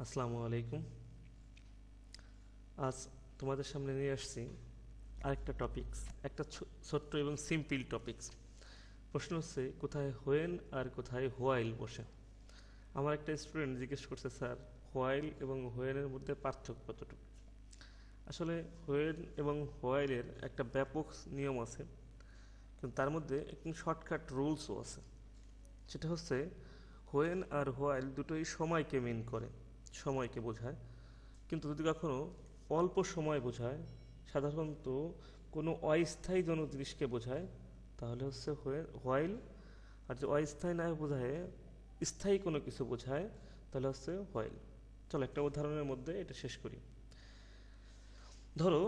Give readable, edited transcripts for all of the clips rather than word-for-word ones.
আসসালামু আলাইকুম। আজ তোমাদের সামনে নিয়ে আসছি আরেকটা টপিকস, একটা ছোট্ট এবং সিম্পল টপিকস। প্রশ্ন হচ্ছে কোথায় হোয়েন আর কোথায় হোয়াইল বসে। আমার একটা স্টুডেন্ট জিজ্ঞেস করছে, স্যার হোয়াইল এবং হোয়েনের মধ্যে পার্থক্য কতটুকু। আসলে হোয়েন এবং হোয়াইলের একটা ব্যাপক নিয়ম আছে, কিন্তু তার মধ্যে একটি শর্টকাট রুলসও আছে। সেটা হচ্ছে হোয়েন আর হোয়াইল দুটোই সময়কে মিন করে, সময়কে বোঝায়। কিন্তু যদি কখনো অল্প সময় বোঝায়, সাধারণত কোনো অস্থায়ী কোনো জিনিসকে বোঝায়, তাহলে হচ্ছে হোয়াইল। আর যে অস্থায়ী না বোঝায়, স্থায়ী কোনো কিছু বোঝায়, তাহলে হচ্ছে হোয়াইল। চলো একটা উদাহরণের মধ্যে এটা শেষ করি। ধরো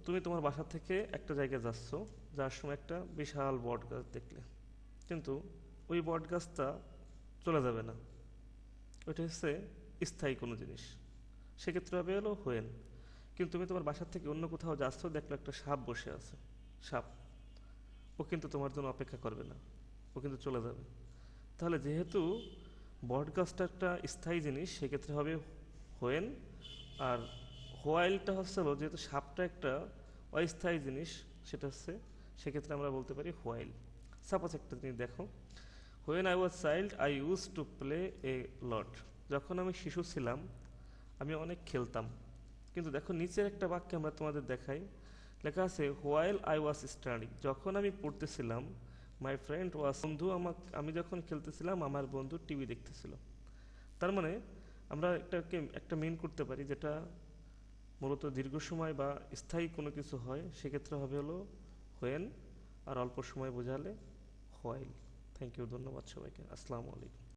তুমি তোমার বাসা থেকে একটা জায়গায় যাচ্ছ, যার সময় একটা বিশাল বট গাছ দেখলে, কিন্তু ওই বট গাছটা চলে যাবে না। ওইটা হচ্ছে স্থায়ী কোনো জিনিস, সেক্ষেত্রে হবে হলো হোয়েন। কিন্তু তুমি তোমার বাসার থেকে অন্য কোথাও যাচ্ছ, দেখলো একটা সাপ বসে আছে। সাপ, ও কিন্তু তোমার জন্য অপেক্ষা করবে না, ও কিন্তু চলে যাবে। তাহলে যেহেতু বট গাছটা একটা স্থায়ী জিনিস, সেক্ষেত্রে হবে হোয়েন। আর হোয়াইলটা হচ্ছে হলো, যেহেতু সাপটা একটা অস্থায়ী জিনিস, সেটা হচ্ছে, সেক্ষেত্রে আমরা বলতে পারি হোয়াইল। সাপোজ একটা জিনিস দেখো, when I was child I use to play a lot. যখন আমি শিশু ছিলাম, আমি অনেক খেলতাম। কিন্তু দেখো নিচের একটা বাক্যে আমরা তোমাদের দেখাই, লেখা আছে হোয়াইল আই ওয়াজ স্টাডিং। যখন আমি পড়তেছিলাম, মাই ফ্রেন্ড ওয়াজ, বন্ধু আমাকে, আমি যখন খেলতেছিলাম আমার বন্ধু টিভি দেখতেছিল। তার মানে আমরা একটা মিন করতে পারি, যেটা মূলত দীর্ঘ সময় বা স্থায়ী কোনো কিছু হয়, সেক্ষেত্রে হবে হলো হোয়েন। আর অল্প সময় বোঝালে হোয়াইল। থ্যাংক ইউ, ধন্যবাদ সবাইকে। আসসালামু আলাইকুম।